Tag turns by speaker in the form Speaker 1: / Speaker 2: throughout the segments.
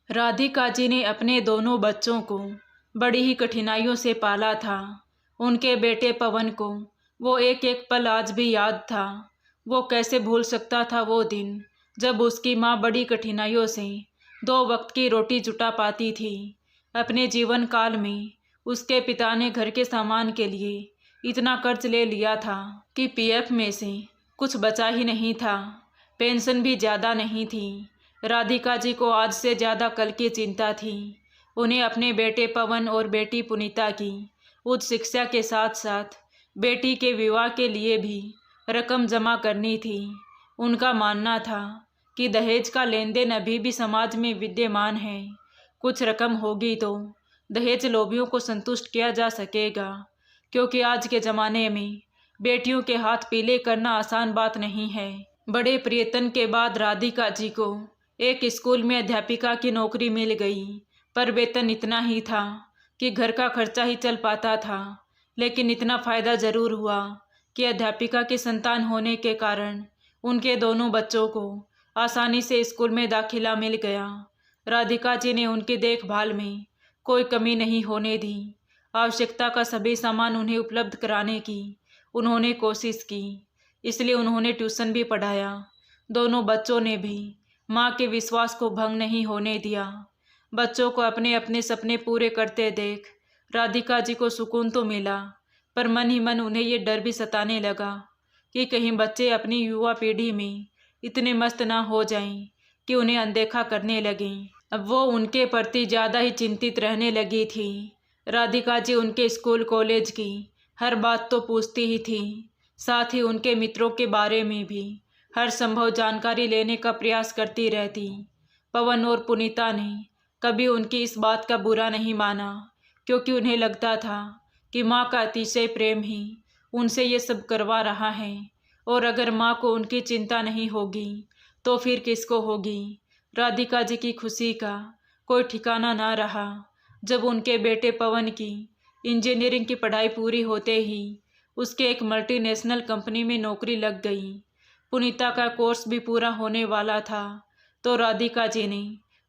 Speaker 1: राधिका जी ने अपने दोनों बच्चों को बड़ी ही कठिनाइयों से पाला था। उनके बेटे पवन को वो एक एक पल आज भी याद था। वो कैसे भूल सकता था वो दिन जब उसकी माँ बड़ी कठिनाइयों से 2 वक्त की रोटी जुटा पाती थी। अपने जीवन काल में उसके पिता ने घर के सामान के लिए इतना कर्ज ले लिया था कि पीएफ में से कुछ बचा ही नहीं था। पेंशन भी ज़्यादा नहीं थी। राधिका जी को आज से ज़्यादा कल की चिंता थी। उन्हें अपने बेटे पवन और बेटी पुनीता की उच्च शिक्षा के साथ साथ बेटी के विवाह के लिए भी रकम जमा करनी थी। उनका मानना था कि दहेज का लेन देन अभी भी समाज में विद्यमान है। कुछ रकम होगी तो दहेज लोभियों को संतुष्ट किया जा सकेगा, क्योंकि आज के ज़माने में बेटियों के हाथ पीले करना आसान बात नहीं है। बड़े प्रयत्न के बाद राधिका जी को एक स्कूल में अध्यापिका की नौकरी मिल गई, पर वेतन इतना ही था कि घर का खर्चा ही चल पाता था। लेकिन इतना फ़ायदा ज़रूर हुआ कि अध्यापिका की संतान होने के कारण उनके दोनों बच्चों को आसानी से स्कूल में दाखिला मिल गया। राधिका जी ने उनकी देखभाल में कोई कमी नहीं होने दी। आवश्यकता का सभी सामान उन्हें उपलब्ध कराने की उन्होंने कोशिश की, इसलिए उन्होंने ट्यूशन भी पढ़ाया। दोनों बच्चों ने भी माँ के विश्वास को भंग नहीं होने दिया। बच्चों को अपने अपने सपने पूरे करते देख राधिका जी को सुकून तो मिला, पर मन ही मन उन्हें ये डर भी सताने लगा कि कहीं बच्चे अपनी युवा पीढ़ी में इतने मस्त ना हो जाएं कि उन्हें अनदेखा करने लगें। अब वो उनके प्रति ज़्यादा ही चिंतित रहने लगी थी। राधिका जी उनके स्कूल कॉलेज की हर बात तो पूछती ही थी, साथ ही उनके मित्रों के बारे में भी हर संभव जानकारी लेने का प्रयास करती रहती। पवन और पुनीता ने कभी उनकी इस बात का बुरा नहीं माना, क्योंकि उन्हें लगता था कि माँ का अतिशय प्रेम ही उनसे ये सब करवा रहा है, और अगर माँ को उनकी चिंता नहीं होगी तो फिर किसको होगी। राधिका जी की खुशी का कोई ठिकाना ना रहा जब उनके बेटे पवन की इंजीनियरिंग की पढ़ाई पूरी होते ही उसके एक मल्टीनेशनल कंपनी में नौकरी लग गई। पुनीता का कोर्स भी पूरा होने वाला था तो राधिका जी ने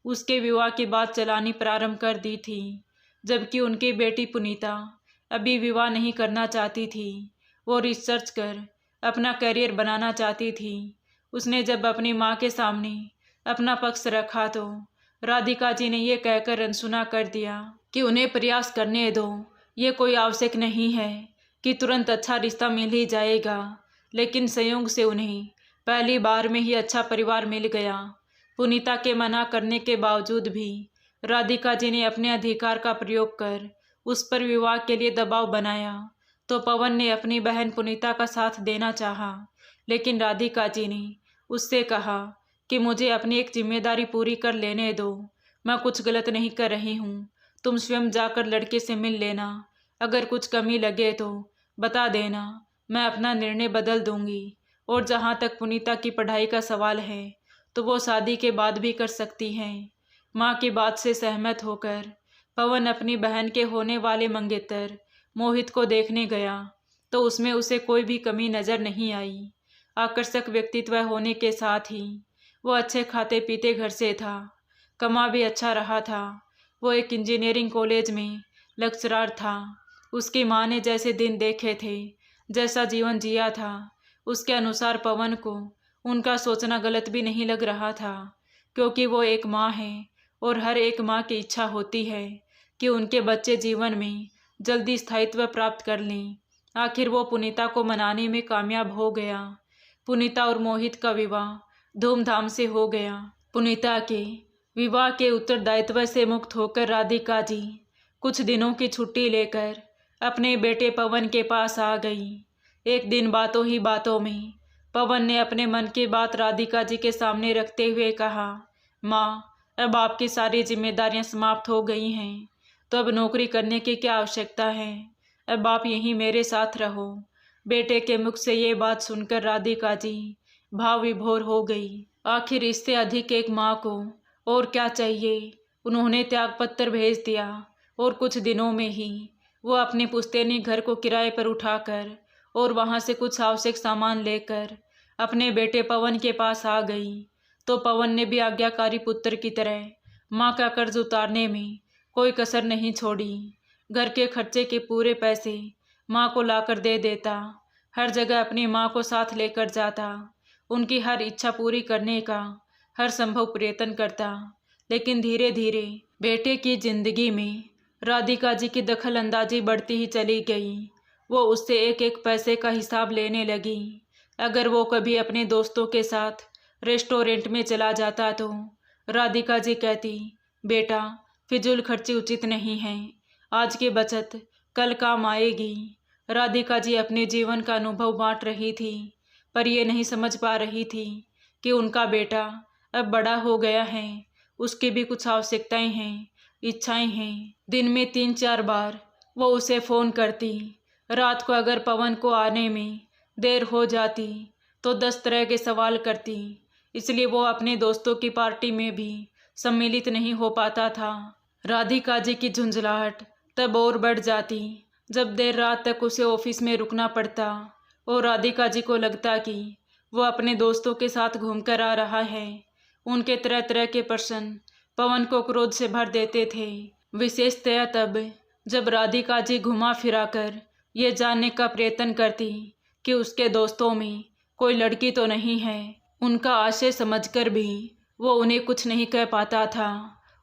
Speaker 1: उसके विवाह की बात चलानी प्रारंभ कर दी थी, जबकि उनकी बेटी पुनीता अभी विवाह नहीं करना चाहती थी। वो रिसर्च कर अपना करियर बनाना चाहती थी। उसने जब अपनी माँ के सामने अपना पक्ष रखा तो राधिका जी ने यह कहकर अनसुना कर दिया कि उन्हें प्रयास करने दो। ये कोई आवश्यक नहीं है कि तुरंत अच्छा रिश्ता मिल ही जाएगा, लेकिन संयोग से उन्हें पहली बार में ही अच्छा परिवार मिल गया। पुनीता के मना करने के बावजूद भी राधिका जी ने अपने अधिकार का प्रयोग कर उस पर विवाह के लिए दबाव बनाया, तो पवन ने अपनी बहन पुनीता का साथ देना चाहा, लेकिन राधिका जी ने उससे कहा कि मुझे अपनी एक जिम्मेदारी पूरी कर लेने दो। मैं कुछ गलत नहीं कर रही हूँ, तुम स्वयं जाकर लड़के से मिल लेना। अगर कुछ कमी लगे तो बता देना, मैं अपना निर्णय बदल दूंगी। और जहाँ तक पुनीता की पढ़ाई का सवाल है तो वो शादी के बाद भी कर सकती हैं। माँ की बात से सहमत होकर पवन अपनी बहन के होने वाले मंगेतर मोहित को देखने गया तो उसमें उसे कोई भी कमी नज़र नहीं आई। आकर्षक व्यक्तित्व होने के साथ ही वो अच्छे खाते पीते घर से था, कमा भी अच्छा रहा था। वो एक इंजीनियरिंग कॉलेज में लेक्चरर था। उसकी माँ ने जैसे दिन देखे थे, जैसा जीवन जिया था, उसके अनुसार पवन को उनका सोचना गलत भी नहीं लग रहा था, क्योंकि वो एक माँ है और हर एक माँ की इच्छा होती है कि उनके बच्चे जीवन में जल्दी स्थायित्व प्राप्त कर लें। आखिर वो पुनीता को मनाने में कामयाब हो गया। पुनीता और मोहित का विवाह धूमधाम से हो गया। पुनीता के विवाह के उत्तरदायित्व से मुक्त होकर राधिका जी कुछ दिनों की छुट्टी लेकर अपने बेटे पवन के पास आ गई। एक दिन बातों ही बातों में पवन ने अपने मन की बात राधिका जी के सामने रखते हुए कहा, माँ, अब आपकी सारी जिम्मेदारियां समाप्त हो गई हैं, तो अब नौकरी करने की क्या आवश्यकता है। अब आप यहीं मेरे साथ रहो। बेटे के मुख से ये बात सुनकर राधिका जी भाव विभोर हो गई। आखिर इससे अधिक एक माँ को और क्या चाहिए। उन्होंने त्यागपत्र भेज दिया और कुछ दिनों में ही वो अपने पुश्तैनी घर को किराए पर उठाकर और वहाँ से कुछ आवश्यक सामान लेकर अपने बेटे पवन के पास आ गई। तो पवन ने भी आज्ञाकारी पुत्र की तरह माँ का कर्ज उतारने में कोई कसर नहीं छोड़ी। घर के खर्चे के पूरे पैसे माँ को लाकर दे देता। हर जगह अपनी माँ को साथ लेकर जाता। उनकी हर इच्छा पूरी करने का हर संभव प्रयत्न करता। लेकिन धीरे धीरे बेटे की जिंदगी में राधिका जी की दखल अंदाजी बढ़ती ही चली गई। वो उससे एक एक पैसे का हिसाब लेने लगी। अगर वो कभी अपने दोस्तों के साथ रेस्टोरेंट में चला जाता तो राधिका जी कहती, बेटा फिजूल खर्ची उचित नहीं है, आज की बचत कल काम आएगी। राधिका जी अपने जीवन का अनुभव बांट रही थी, पर ये नहीं समझ पा रही थी कि उनका बेटा अब बड़ा हो गया है, उसकी भी कुछ आवश्यकताएं हैं, इच्छाएं हैं। दिन में 3-4 बार वो उसे फ़ोन करती। रात को अगर पवन को आने में देर हो जाती तो 10 तरह के सवाल करती। इसलिए वो अपने दोस्तों की पार्टी में भी सम्मिलित नहीं हो पाता था। राधिका जी की झुंझलाहट तब और बढ़ जाती जब देर रात तक उसे ऑफिस में रुकना पड़ता और राधिका जी को लगता कि वो अपने दोस्तों के साथ घूमकर आ रहा है। उनके तरह तरह के प्रश्न पवन को क्रोध से भर देते थे, विशेषतया तब जब राधिका जी घुमा फिरा कर ये जानने का प्रयत्न करती कि उसके दोस्तों में कोई लड़की तो नहीं है। उनका आशय समझकर भी वो उन्हें कुछ नहीं कह पाता था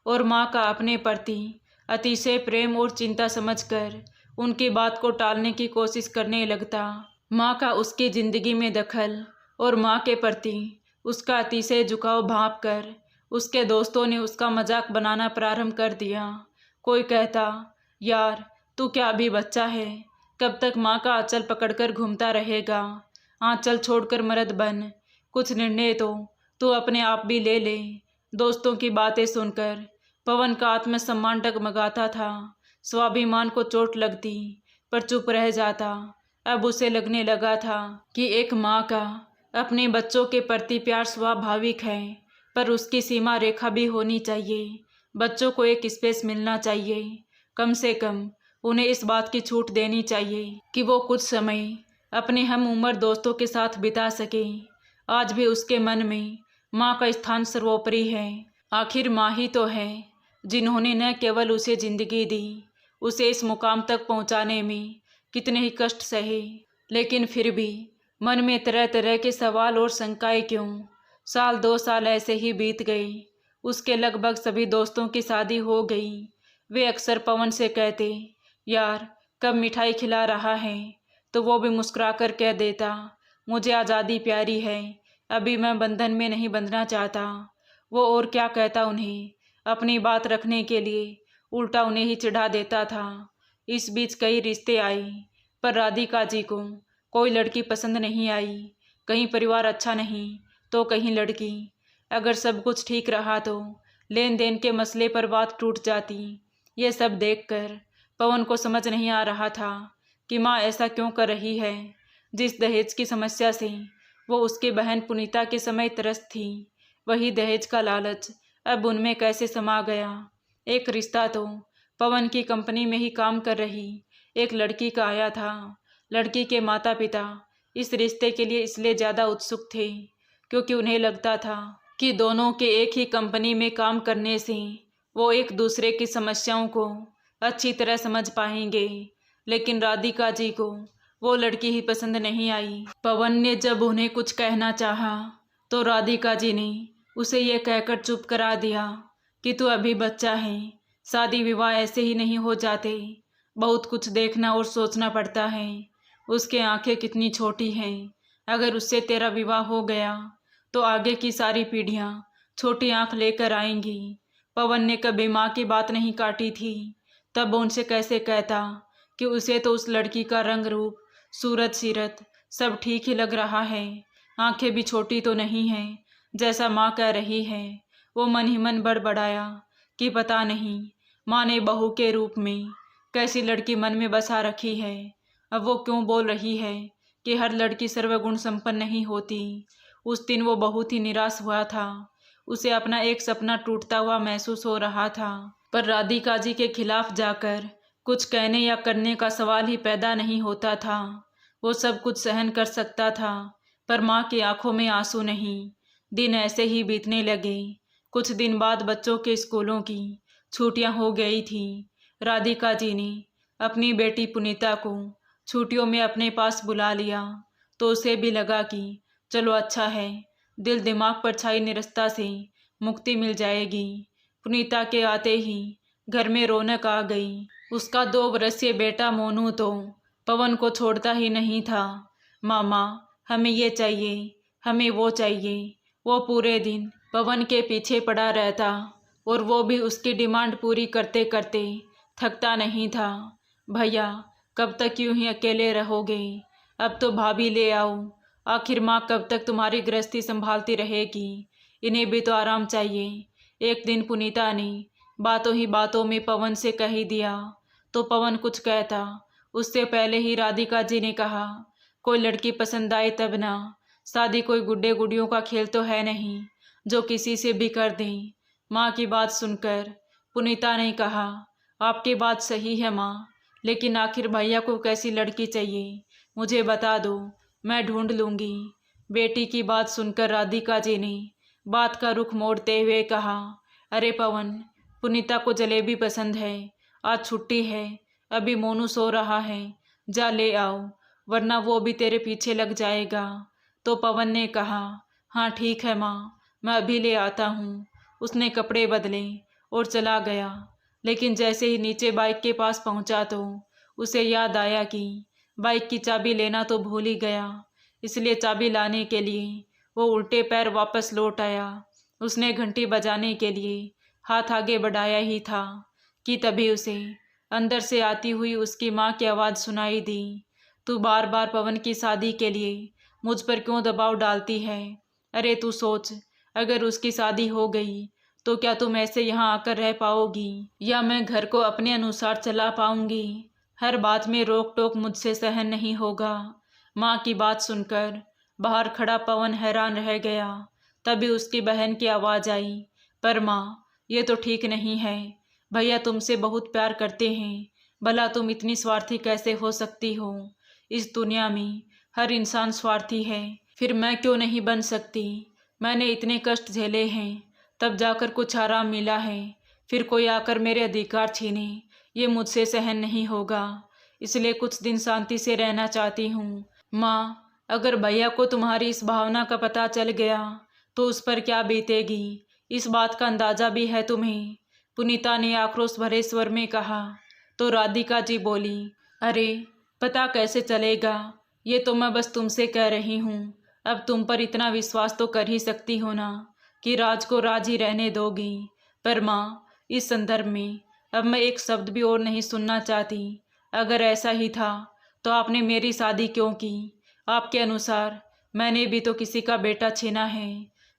Speaker 1: और माँ का अपने प्रति अतिशय प्रेम और चिंता समझकर उनकी बात को टालने की कोशिश करने लगता। माँ का उसकी जिंदगी में दखल और माँ के प्रति उसका अतिशय झुकाव भांप कर उसके दोस्तों ने उसका मजाक बनाना प्रारंभ कर दिया। कोई कहता, यार तू क्या अभी बच्चा है, कब तक माँ का आंचल पकड़कर घूमता रहेगा, आंचल छोड़कर मर्द बन, कुछ निर्णय तो तू अपने आप भी ले ले। दोस्तों की बातें सुनकर पवन का आत्मसम्मान डगमगाता था। स्वाभिमान को चोट लगती पर चुप रह जाता। अब उसे लगने लगा था कि एक माँ का अपने बच्चों के प्रति प्यार स्वाभाविक है, पर उसकी सीमा रेखा भी होनी चाहिए। बच्चों को एक स्पेस मिलना चाहिए, कम से कम उन्हें इस बात की छूट देनी चाहिए कि वो कुछ समय अपने हम उम्र दोस्तों के साथ बिता सके। आज भी उसके मन में माँ का स्थान सर्वोपरि है। आखिर माँ ही तो है जिन्होंने न केवल उसे जिंदगी दी, उसे इस मुकाम तक पहुँचाने में कितने ही कष्ट सहे, लेकिन फिर भी मन में तरह तरह के सवाल और शंकाएं क्यों। 1-2 साल ऐसे ही बीत गए। उसके लगभग सभी दोस्तों की शादी हो गई। वे अक्सर पवन से कहते, यार कब मिठाई खिला रहा है, तो वो भी मुस्कुराकर कह देता, मुझे आज़ादी प्यारी है, अभी मैं बंधन में नहीं बंधना चाहता। वो और क्या कहता उन्हें, अपनी बात रखने के लिए उल्टा उन्हें ही चिढ़ा देता था। इस बीच कई रिश्ते आए, पर राधिका जी को कोई लड़की पसंद नहीं आई। कहीं परिवार अच्छा नहीं तो कहीं लड़की। अगर सब कुछ ठीक रहा तो लेन देन के मसले पर बात टूट जाती। ये सब देखकर पवन को समझ नहीं आ रहा था कि माँ ऐसा क्यों कर रही है। जिस दहेज की समस्या से वो उसकी बहन पुनीता के समय त्रस्त थी, वही दहेज का लालच अब उनमें कैसे समा गया। एक रिश्ता तो पवन की कंपनी में ही काम कर रही एक लड़की का आया था। लड़की के माता पिता इस रिश्ते के लिए इसलिए ज़्यादा उत्सुक थे क्योंकि उन्हें लगता था कि दोनों के एक ही कंपनी में काम करने से वो एक दूसरे की समस्याओं को अच्छी तरह समझ पाएंगे। लेकिन राधिका जी को वो लड़की ही पसंद नहीं आई। पवन ने जब उन्हें कुछ कहना चाहा तो राधिका जी ने उसे ये कहकर चुप करा दिया कि तू अभी बच्चा है, शादी विवाह ऐसे ही नहीं हो जाते, बहुत कुछ देखना और सोचना पड़ता है। उसके आंखें कितनी छोटी हैं, अगर उससे तेरा विवाह हो गया तो आगे की सारी पीढ़ियां छोटी आंख लेकर आएंगी। पवन ने कभी माँ की बात नहीं काटी थी, तब उनसे कैसे कहता कि उसे तो उस लड़की का रंग रूप, सूरत सीरत सब ठीक ही लग रहा है, आंखें भी छोटी तो नहीं हैं जैसा माँ कह रही है। वो मन ही मन बड़बड़ाया कि पता नहीं माँ ने बहू के रूप में कैसी लड़की मन में बसा रखी है। अब वो क्यों बोल रही है कि हर लड़की सर्वगुण संपन्न नहीं होती। उस दिन वो बहुत ही निराश हुआ था। उसे अपना एक सपना टूटता हुआ महसूस हो रहा था, पर राधिका जी के खिलाफ जाकर कुछ कहने या करने का सवाल ही पैदा नहीं होता था। वो सब कुछ सहन कर सकता था, पर माँ की आंखों में आंसू नहीं। दिन ऐसे ही बीतने लगे। कुछ दिन बाद बच्चों के स्कूलों की छुट्टियां हो गई थी। राधिका जी ने अपनी बेटी पुनीता को छुट्टियों में अपने पास बुला लिया तो उसे भी लगा कि चलो अच्छा है, दिल दिमाग पर छाई निरस्ता से मुक्ति मिल जाएगी। पुनीता के आते ही घर में रौनक आ गई। उसका 2 वर्षीय बेटा मोनू तो पवन को छोड़ता ही नहीं था। मामा, हमें ये चाहिए, हमें वो चाहिए। वो पूरे दिन पवन के पीछे पड़ा रहता और वो भी उसकी डिमांड पूरी करते करते थकता नहीं था। भैया, कब तक यूं ही अकेले रहोगे? अब तो भाभी ले आओ। आखिर माँ कब तक तुम्हारी गृहस्थी संभालती रहेगी? इन्हें भी तो आराम चाहिए। एक दिन पुनीता ने बातों ही बातों में पवन से कह ही दिया तो पवन कुछ कहता उससे पहले ही राधिका जी ने कहा, कोई लड़की पसंद आए तब ना, शादी कोई गुड्डे गुड़ियों का खेल तो है नहीं जो किसी से भी कर दें। माँ की बात सुनकर पुनीता ने कहा, आपकी बात सही है माँ, लेकिन आखिर भैया को कैसी लड़की चाहिए मुझे बता दो, मैं ढूंढ लूँगी। बेटी की बात सुनकर राधिका जी ने बात का रुख मोड़ते हुए कहा, अरे पवन, पुनीता को जलेबी पसंद है, आज छुट्टी है, अभी मोनू सो रहा है, जा ले आओ, वरना वो भी तेरे पीछे लग जाएगा। तो पवन ने कहा, हाँ ठीक है माँ, मैं अभी ले आता हूँ। उसने कपड़े बदले और चला गया, लेकिन जैसे ही नीचे बाइक के पास पहुँचा तो उसे याद आया कि बाइक की चाबी लेना तो भूल ही गया। इसलिए चाबी लाने के लिए वो उल्टे पैर वापस लौट आया। उसने घंटी बजाने के लिए हाथ आगे बढ़ाया ही था कि तभी उसे अंदर से आती हुई उसकी माँ की आवाज़ सुनाई दी, तू बार बार पवन की शादी के लिए मुझ पर क्यों दबाव डालती है? अरे तू सोच, अगर उसकी शादी हो गई तो क्या तुम ऐसे यहाँ आकर रह पाओगी, या मैं घर को अपने अनुसार चला पाऊंगी? हर बात में रोक टोक मुझसे सहन नहीं होगा। माँ की बात सुनकर बाहर खड़ा पवन हैरान रह गया। तभी उसकी बहन की आवाज़ आई, पर माँ, ये तो ठीक नहीं है, भैया तुमसे बहुत प्यार करते हैं, भला तुम इतनी स्वार्थी कैसे हो सकती हो? इस दुनिया में हर इंसान स्वार्थी है, फिर मैं क्यों नहीं बन सकती? मैंने इतने कष्ट झेले हैं, तब जाकर कुछ आराम मिला है, फिर कोई आकर मेरे अधिकार छीने, ये मुझसे सहन नहीं होगा। इसलिए कुछ दिन शांति से रहना चाहती हूँ। माँ, अगर भैया को तुम्हारी इस भावना का पता चल गया तो उस पर क्या बीतेगी, इस बात का अंदाजा भी है तुम्हें? पुनीता ने आक्रोश भरे स्वर में कहा। तो राधिका जी बोली, अरे पता कैसे चलेगा, ये तो मैं बस तुमसे कह रही हूँ। अब तुम पर इतना विश्वास तो कर ही सकती हो ना कि राज को राज ही रहने दोगी। पर माँ, इस संदर्भ में अब मैं एक शब्द भी और नहीं सुनना चाहती। अगर ऐसा ही था तो आपने मेरी शादी क्यों की? आपके अनुसार मैंने भी तो किसी का बेटा छीना है।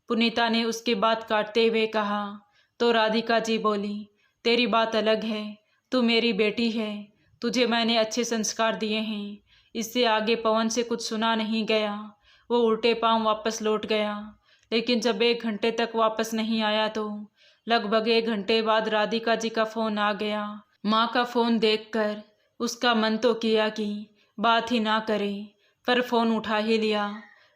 Speaker 1: पुनीता ने उसकी बात काटते हुए कहा। तो राधिका जी बोली, तेरी बात अलग है, तू मेरी बेटी है, तुझे मैंने अच्छे संस्कार दिए हैं। इससे आगे पवन से कुछ सुना नहीं गया। वो उल्टे पांव वापस लौट गया, लेकिन जब 1 घंटे तक वापस नहीं आया तो लगभग 1 घंटे बाद राधिका जी का फ़ोन आ गया। माँ का फ़ोन देखकर उसका मन तो किया कि बात ही ना करे, पर फ़ोन उठा ही लिया।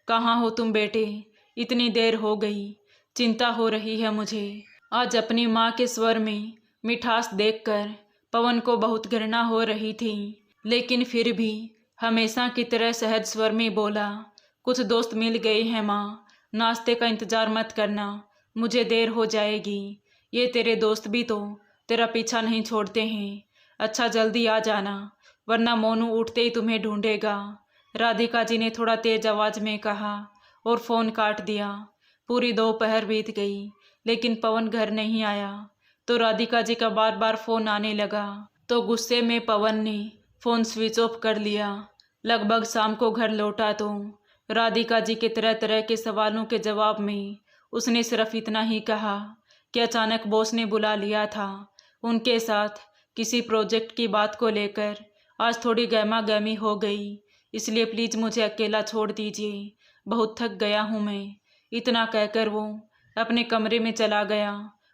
Speaker 1: कहाँ हो तुम बेटे, इतनी देर हो गई, चिंता हो रही है मुझे। आज अपनी माँ के स्वर में मिठास देखकर पवन को बहुत घृणा हो रही थी, लेकिन फिर भी हमेशा की तरह सहज स्वर में बोला, कुछ दोस्त मिल गए हैं माँ, नाश्ते का इंतज़ार मत करना, मुझे देर हो जाएगी। ये तेरे दोस्त भी तो तेरा पीछा नहीं छोड़ते हैं। अच्छा जल्दी आ जाना, वरना मोनू उठते ही तुम्हें ढूंढेगा। राधिका जी ने थोड़ा तेज आवाज़ में कहा और फ़ोन काट दिया। पूरी दोपहर बीत गई, लेकिन पवन घर नहीं आया। तो राधिका जी का बार बार फ़ोन आने लगा, तो गुस्से में पवन ने फ़ोन स्विच ऑफ कर लिया। लगभग शाम को घर लौटा तो राधिका जी के तरह तरह के सवालों के जवाब में उसने सिर्फ इतना ही कहा कि अचानक बॉस ने बुला लिया था उनके साथ किसी प्रोजेक्ट की बात को लेकर। आज थोड़ी गहमा गहमी हो गई, इसलिए प्लीज़ मुझे अकेला छोड़ दीजिए, बहुत थक गया हूँ मैं। इतना कहकर वो अपने कमरे में चला गया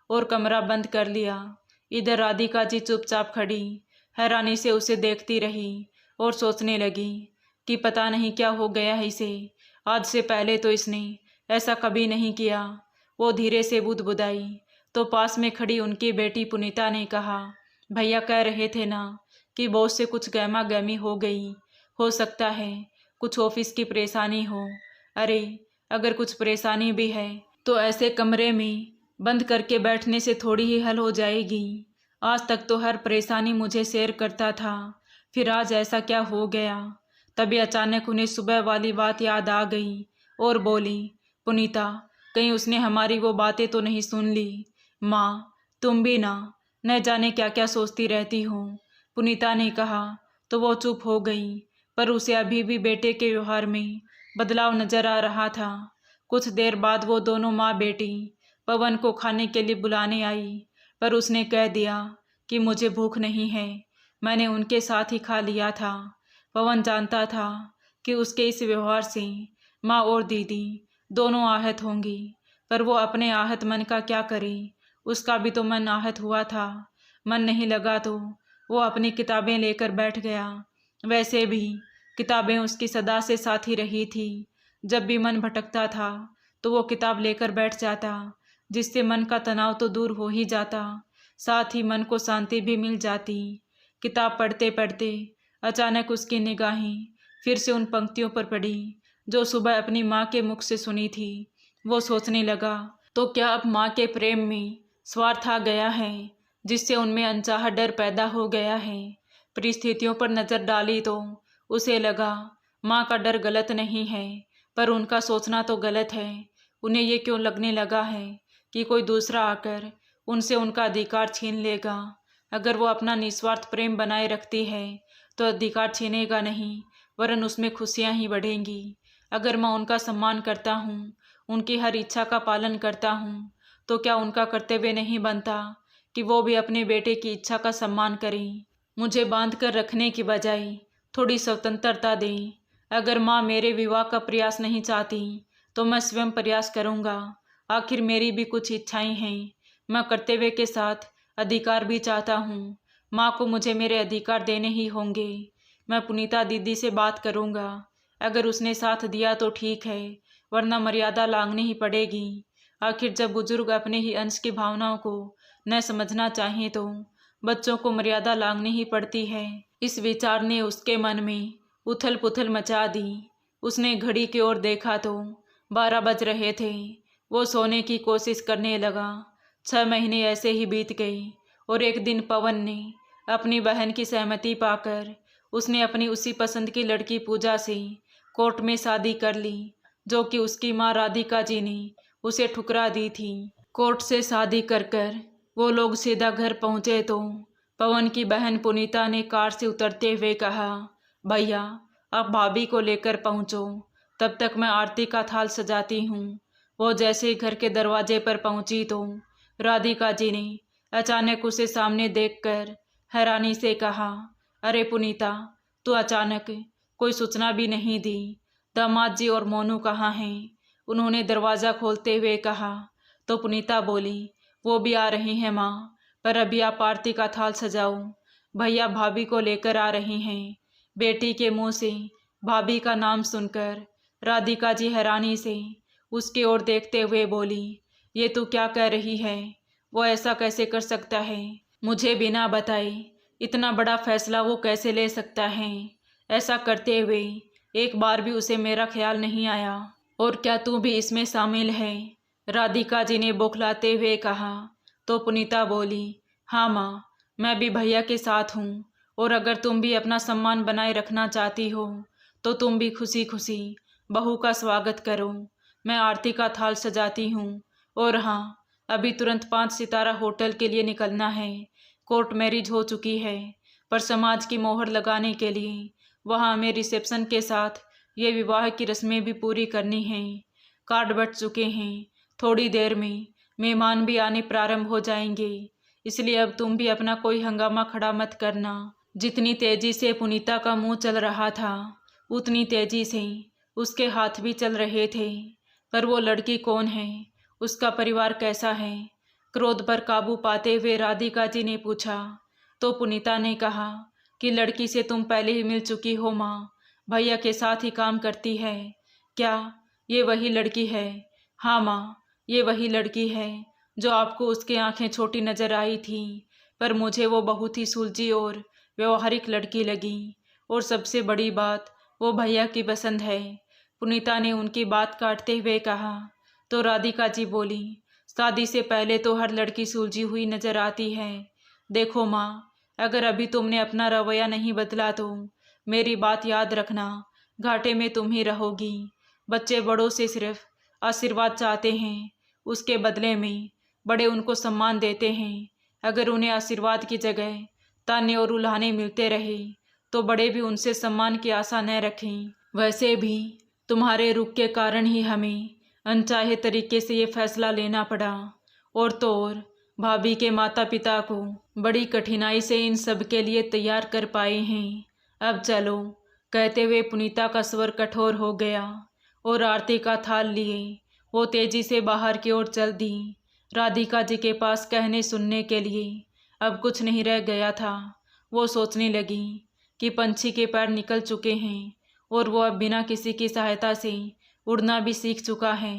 Speaker 1: और कमरा बंद कर लिया। इधर राधिका जी चुपचाप खड़ी हैरानी से उसे देखती रही और सोचने लगी कि पता नहीं क्या हो गया है इसे। आज से पहले तो इसने ऐसा कभी नहीं किया। वो धीरे से बुदबुदाई तो पास में खड़ी उनकी बेटी पुनीता ने कहा, भैया कह रहे थे ना कि बॉस से कुछ गहमा गहमी हो गई, हो सकता है कुछ ऑफिस की परेशानी हो। अरे अगर कुछ परेशानी भी है तो ऐसे कमरे में बंद करके बैठने से थोड़ी ही हल हो जाएगी। आज तक तो हर परेशानी मुझे शेयर करता था, फिर आज ऐसा क्या हो गया। तभी अचानक उन्हें सुबह वाली बात याद आ गई और बोली, पुनीता कहीं उसने हमारी वो बातें तो नहीं सुन ली। माँ तुम भी ना, न जाने क्या क्या सोचती रहती हो। पुनीता ने कहा तो वो चुप हो गई, पर उसे अभी भी बेटे के व्यवहार में बदलाव नजर आ रहा था। कुछ देर बाद वो दोनों माँ बेटी पवन को खाने के लिए बुलाने आई, पर उसने कह दिया कि मुझे भूख नहीं है, मैंने उनके साथ ही खा लिया था। पवन जानता था कि उसके इस व्यवहार से माँ और दीदी दोनों आहत होंगी, पर वो अपने आहत मन का क्या करे। उसका भी तो मन आहत हुआ था। मन नहीं लगा तो वो अपनी किताबें लेकर बैठ गया। वैसे भी किताबें उसकी सदा से साथी रही थी। जब भी मन भटकता था तो वो किताब लेकर बैठ जाता, जिससे मन का तनाव तो दूर हो ही जाता, साथ ही मन को शांति भी मिल जाती। किताब पढ़ते पढ़ते अचानक उसकी निगाहें फिर से उन पंक्तियों पर पड़ी जो सुबह अपनी माँ के मुख से सुनी थी। वो सोचने लगा, तो क्या अब माँ के प्रेम में स्वार्थ आ गया है, जिससे उनमें अनचाहा डर पैदा हो गया है। परिस्थितियों पर नज़र डाली तो उसे लगा माँ का डर गलत नहीं है, पर उनका सोचना तो गलत है। उन्हें ये क्यों लगने लगा है कि कोई दूसरा आकर उनसे उनका अधिकार छीन लेगा। अगर वो अपना निस्वार्थ प्रेम बनाए रखती है तो अधिकार छीनेगा नहीं, वरन उसमें खुशियाँ ही बढ़ेंगी। अगर मैं उनका सम्मान करता हूँ, उनकी हर इच्छा का पालन करता हूँ, तो क्या उनका कर्तव्य नहीं बनता कि वो भी अपने बेटे की इच्छा का सम्मान करें। मुझे बांध कर रखने की बजाय थोड़ी स्वतंत्रता दें। अगर माँ मेरे विवाह का प्रयास नहीं चाहती तो मैं स्वयं प्रयास करूँगा। आखिर मेरी भी कुछ इच्छाएं हैं, मैं कर्तव्य के साथ अधिकार भी चाहता हूँ। माँ को मुझे मेरे अधिकार देने ही होंगे। मैं पुनीता दीदी से बात करूँगा, अगर उसने साथ दिया तो ठीक है, वरना मर्यादा लांघनी ही पड़ेगी। आखिर जब बुजुर्ग अपने ही अंश की भावनाओं को न समझना चाहें तो बच्चों को मर्यादा लांघनी ही पड़ती है। इस विचार ने उसके मन में उथल पुथल मचा दी। उसने घड़ी की ओर देखा तो 12 बज रहे थे। वो सोने की कोशिश करने लगा। 6 महीने ऐसे ही बीत गए और एक दिन पवन ने अपनी बहन की सहमति पाकर उसने अपनी उसी पसंद की लड़की पूजा से कोर्ट में शादी कर ली, जो कि उसकी माँ राधिका जी ने उसे ठुकरा दी थी। कोर्ट से शादी कर कर वो लोग सीधा घर पहुँचे तो पवन की बहन पुनीता ने कार से उतरते हुए कहा, भैया आप भाभी को लेकर पहुँचो, तब तक मैं आरती का थाल सजाती हूँ। वो जैसे ही घर के दरवाजे पर पहुँची तो राधिका जी ने अचानक उसे सामने देखकर हैरानी से कहा, अरे पुनीता, तू अचानक कोई सूचना भी नहीं दी। दामाद जी और मोनू कहाँ हैं? उन्होंने दरवाज़ा खोलते हुए कहा। तो पुनीता बोली, वो भी आ रही हैं माँ, पर अभी आप आरती का थाल सजाओ, भैया भाभी को लेकर आ रही हैं। बेटी के मुंह से भाभी का नाम सुनकर राधिका जी हैरानी से उसकी ओर देखते हुए बोली, ये तू क्या कह रही है? वो ऐसा कैसे कर सकता है? मुझे बिना बताए इतना बड़ा फैसला वो कैसे ले सकता है? ऐसा करते हुए एक बार भी उसे मेरा ख्याल नहीं आया। और क्या तू भी इसमें शामिल है? राधिका जी ने बौखलाते हुए कहा। तो पुनीता बोली, हाँ माँ, मैं भी भैया के साथ हूँ, और अगर तुम भी अपना सम्मान बनाए रखना चाहती हो तो तुम भी खुशी खुशी बहू का स्वागत करो। मैं आरती का थाल सजाती हूँ, और हाँ, अभी तुरंत 5 सितारा होटल के लिए निकलना है। कोर्ट मैरिज हो चुकी है, पर समाज की मोहर लगाने के लिए वहाँ हमें रिसेप्शन के साथ ये विवाह की रस्में भी पूरी करनी हैं। कार्ड बट चुके हैं, थोड़ी देर में मेहमान भी आने प्रारंभ हो जाएंगे, इसलिए अब तुम भी अपना कोई हंगामा खड़ा मत करना। जितनी तेजी से पुनीता का मुंह चल रहा था, उतनी तेजी से उसके हाथ भी चल रहे थे। पर वो लड़की कौन है? उसका परिवार कैसा है? क्रोध पर काबू पाते हुए राधिका जी ने पूछा। तो पुनीता ने कहा कि लड़की से तुम पहले ही मिल चुकी हो माँ, भैया के साथ ही काम करती है। क्या ये वही लड़की है? हाँ माँ, ये वही लड़की है जो आपको उसकी आंखें छोटी नजर आई थी, पर मुझे वो बहुत ही सुलझी और व्यवहारिक लड़की लगी। और सबसे बड़ी बात, वो भैया की पसंद है। पुनीता ने उनकी बात काटते हुए कहा। तो राधिका जी बोली, शादी से पहले तो हर लड़की सुलझी हुई नजर आती है। देखो माँ, अगर अभी तुमने अपना रवैया नहीं बदला तो मेरी बात याद रखना, घाटे में तुम ही रहोगी। बच्चे बड़ों से सिर्फ आशीर्वाद चाहते हैं, उसके बदले में बड़े उनको सम्मान देते हैं। अगर उन्हें आशीर्वाद की जगह ताने और उल्हाने मिलते रहे तो बड़े भी उनसे सम्मान की आशा न रखें। वैसे भी तुम्हारे रुख के कारण ही हमें अनचाहे तरीके से ये फैसला लेना पड़ा। और तो और भाभी के माता पिता को बड़ी कठिनाई से इन सब के लिए तैयार कर पाए हैं। अब चलो, कहते हुए पुनीता का स्वर कठोर हो गया और आरती का थाल लिए वो तेजी से बाहर की ओर चल दी। राधिका जी के पास कहने सुनने के लिए अब कुछ नहीं रह गया था। वो सोचने लगी कि पंछी के पैर निकल चुके हैं और वो अब बिना किसी की सहायता से उड़ना भी सीख चुका है।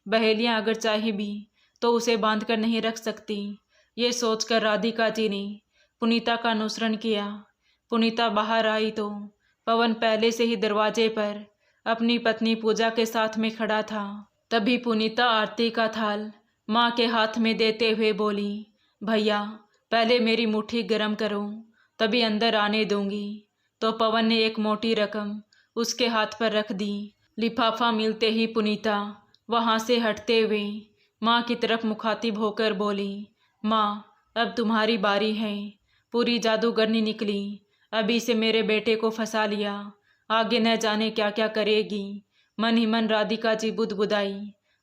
Speaker 1: बहेलियां अगर चाहे भी तो उसे बांध कर नहीं रख सकती। ये सोचकर राधिका जी ने पुनीता का अनुसरण किया। पुनीता बाहर आई तो पवन पहले से ही दरवाजे पर अपनी पत्नी पूजा के साथ में खड़ा था। तभी पुनीता आरती का थाल माँ के हाथ में देते हुए बोली, भैया पहले मेरी मुट्ठी गर्म करो, तभी अंदर आने दूंगी। तो पवन ने एक मोटी रकम उसके हाथ पर रख दी। लिफाफा मिलते ही पुनीता वहां से हटते हुए माँ की तरफ मुखातिब होकर बोली, माँ अब तुम्हारी बारी है। पूरी जादूगरनी निकली, अभी से मेरे बेटे को फंसा लिया, आगे न जाने क्या क्या करेगी। मन ही मन राधिका जी बुदबुदाई।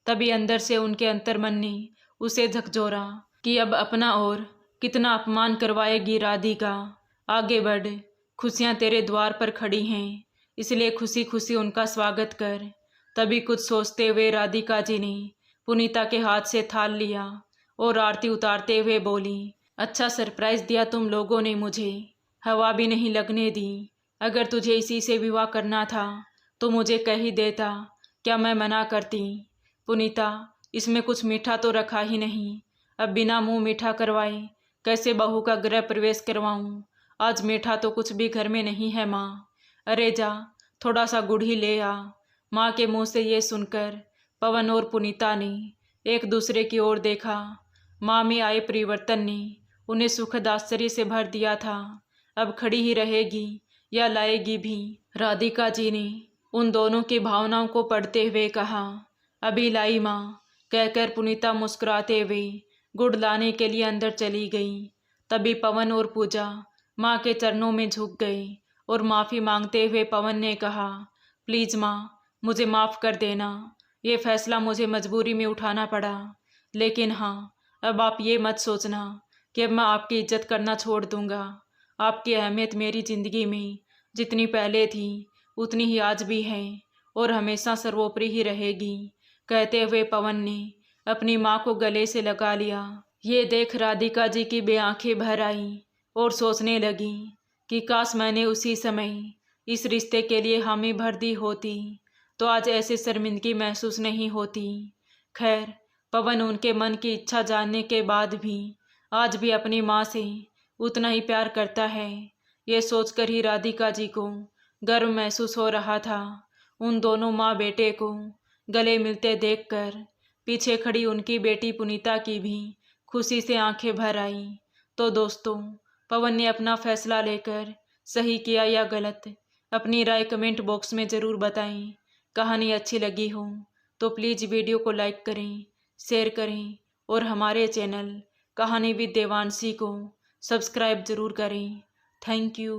Speaker 1: तभी अंदर से उनके अंतर्मन ने उसे झकझोरा कि अब अपना और कितना अपमान करवाएगी राधिका। आगे बढ़, खुशियां तेरे द्वार पर खड़ी हैं, इसलिए खुशी खुशी उनका स्वागत कर। तभी कुछ सोचते हुए राधिका जी ने पुनीता के हाथ से थाल लिया और आरती उतारते हुए बोली, अच्छा सरप्राइज दिया तुम लोगों ने मुझे, हवा भी नहीं लगने दी। अगर तुझे इसी से विवाह करना था तो मुझे कह ही देता, क्या मैं मना करती। पुनीता, इसमें कुछ मीठा तो रखा ही नहीं, अब बिना मुंह मीठा करवाए कैसे बहू का गृह प्रवेश करवाऊं। आज मीठा तो कुछ भी घर में नहीं है माँ। अरे जा, थोड़ा सा गुड़ ही ले आ। माँ के मुंह से ये सुनकर पवन और पुनीता ने एक दूसरे की ओर देखा। माँ में आए परिवर्तन ने उन्हें सुखद आश्चर्य से भर दिया था। अब खड़ी ही रहेगी या लाएगी भी। राधिका जी ने उन दोनों की भावनाओं को पढ़ते हुए कहा, अभी लाई माँ, कहकर पुनीता मुस्कुराते हुए गुड़ लाने के लिए अंदर चली गई। तभी पवन और पूजा माँ के चरणों में झुक गए और माफ़ी मांगते हुए पवन ने कहा, प्लीज़ माँ, मुझे माफ़ कर देना, ये फैसला मुझे मजबूरी में उठाना पड़ा। लेकिन हाँ, अब आप ये मत सोचना कि अब मैं आपकी इज्जत करना छोड़ दूंगा। आपकी अहमियत मेरी ज़िंदगी में जितनी पहले थी उतनी ही आज भी है और हमेशा सर्वोपरि ही रहेगी। कहते हुए पवन ने अपनी माँ को गले से लगा लिया। ये देख राधिका जी की बेआंखें भर आई और सोचने लगी कि काश मैंने उसी समय इस रिश्ते के लिए हामी भर दी होती तो आज ऐसे शर्मिंदगी महसूस नहीं होती। खैर, पवन उनके मन की इच्छा जानने के बाद भी आज भी अपनी माँ से उतना ही प्यार करता है। ये सोचकर ही राधिका जी को गर्व महसूस हो रहा था। उन दोनों माँ बेटे को गले मिलते देखकर पीछे खड़ी उनकी बेटी पुनीता की भी खुशी से आंखें भर आई। तो दोस्तों, पवन ने अपना फैसला लेकर सही किया या गलत, अपनी राय कमेंट बॉक्स में ज़रूर बताएं। कहानी अच्छी लगी हो तो प्लीज़ वीडियो को लाइक करें, शेयर करें और हमारे चैनल कहानी विद देवांशी को सब्सक्राइब ज़रूर करें। Thank you.